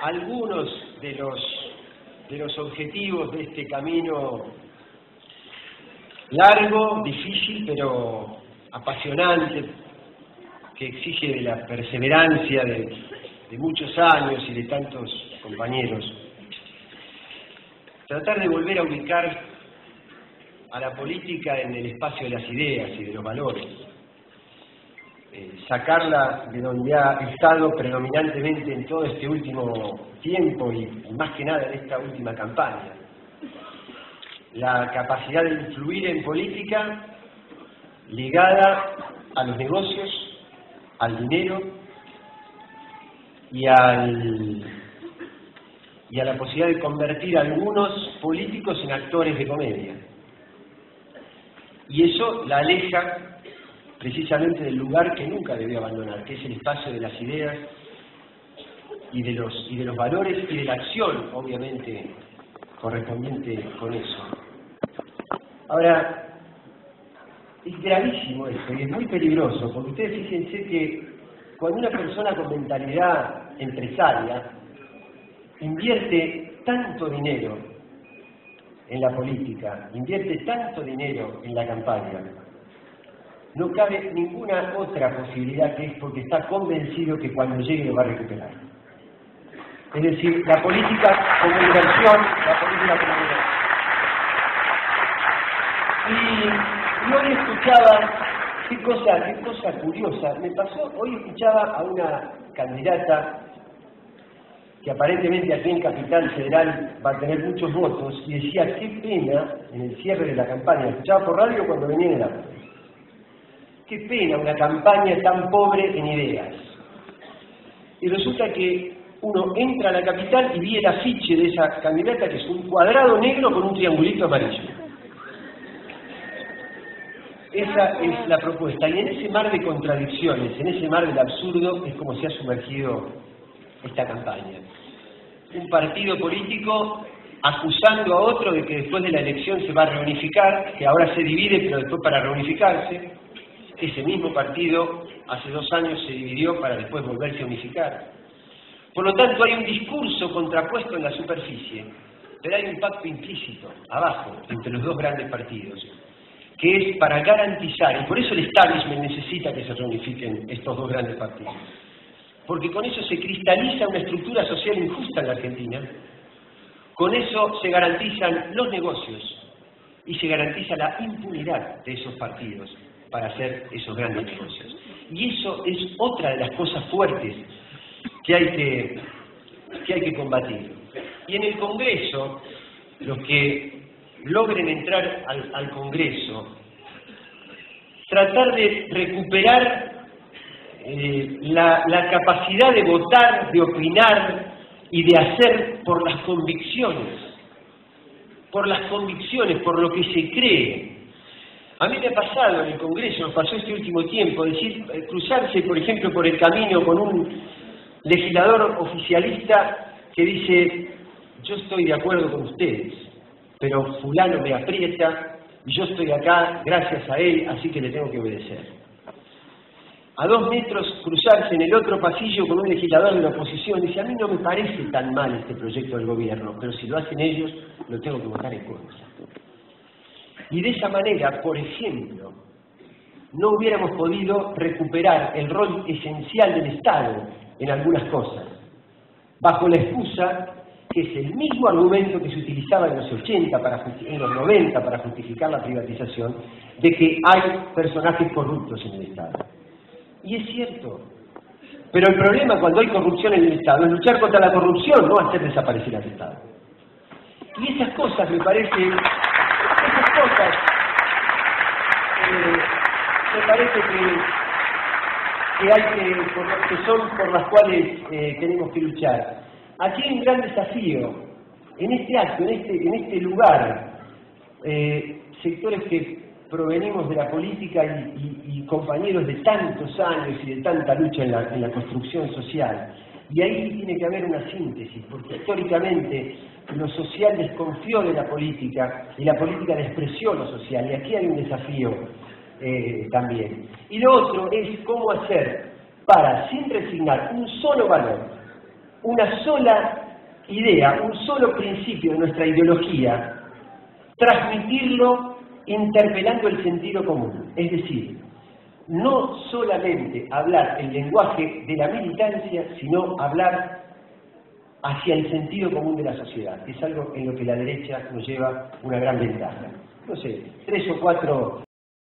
Algunos de los objetivos de este camino largo, difícil, pero apasionante, que exige de la perseverancia de muchos años y de tantos compañeros. Tratar de volver a ubicar a la política en el espacio de las ideas y de los valores. Sacarla de donde ha estado predominantemente en todo este último tiempo y más que nada en esta última campaña. La capacidad de influir en política ligada a los negocios, al dinero y a la posibilidad de convertir a algunos políticos en actores de comedia. Y eso la aleja precisamente del lugar que nunca debió abandonar, que es el espacio de las ideas y de los valores y de la acción, obviamente, correspondiente con eso. Ahora, es gravísimo esto y es muy peligroso, porque ustedes fíjense que cuando una persona con mentalidad empresaria invierte tanto dinero en la política, invierte tanto dinero en la campaña, no cabe ninguna otra posibilidad, que es porque está convencido que cuando llegue lo va a recuperar. Es decir, la política como inversión, la política como inversión. Y hoy escuchaba, qué cosa curiosa, me pasó, hoy escuchaba a una candidata que aparentemente aquí en Capital Federal va a tener muchos votos, y decía, qué pena, en el cierre de la campaña, escuchaba por radio cuando venía en el auto. Qué pena una campaña tan pobre en ideas. Y resulta que uno entra a la capital y ve el afiche de esa candidata, que es un cuadrado negro con un triangulito amarillo. Esa es la propuesta. Y en ese mar de contradicciones, en ese mar del absurdo, es como se ha sumergido esta campaña. Un partido político acusando a otro de que después de la elección se va a reunificar, que ahora se divide, pero después para reunificarse. Ese mismo partido hace 2 años se dividió para después volverse a unificar. Por lo tanto, hay un discurso contrapuesto en la superficie, pero hay un pacto implícito abajo entre los dos grandes partidos, que es para garantizar, y por eso el establishment necesita que se reunifiquen estos dos grandes partidos, porque con eso se cristaliza una estructura social injusta en la Argentina, con eso se garantizan los negocios y se garantiza la impunidad de esos partidos para hacer esos grandes negocios. Y eso es otra de las cosas fuertes que hay que combatir. Y en el Congreso, los que logren entrar al Congreso, tratar de recuperar la capacidad de votar, de opinar y de hacer por las convicciones, por lo que se cree. A mí me ha pasado en el Congreso, nos pasó este último tiempo, cruzarse, por ejemplo, por el camino con un legislador oficialista que dice, yo estoy de acuerdo con ustedes, pero fulano me aprieta y yo estoy acá gracias a él, así que le tengo que obedecer. A 2 metros cruzarse en el otro pasillo con un legislador de la oposición, dice, a mí no me parece tan mal este proyecto del gobierno, pero si lo hacen ellos, lo tengo que votar en contra. Y de esa manera, por ejemplo, no hubiéramos podido recuperar el rol esencial del Estado en algunas cosas, bajo la excusa, que es el mismo argumento que se utilizaba en los 80, en los 90 para justificar la privatización, de que hay personajes corruptos en el Estado. Y es cierto. Pero el problema cuando hay corrupción en el Estado es luchar contra la corrupción, no hacer desaparecer al Estado. Y esas cosas, me parece que son por las cuales tenemos que luchar. Aquí hay un gran desafío, en este acto, en este lugar, sectores que provenimos de la política y compañeros de tantos años y de tanta lucha en la construcción social. Y ahí tiene que haber una síntesis, porque históricamente lo social desconfió de la política y la política despreció lo social, y aquí hay un desafío también. Y lo otro es cómo hacer para, sin resignar un solo valor, una sola idea, un solo principio de nuestra ideología, transmitirlo interpelando el sentido común. Es decir, no solamente hablar el lenguaje de la militancia, sino hablar hacia el sentido común de la sociedad, que es algo en lo que la derecha nos lleva una gran ventaja. No sé, 3 o 4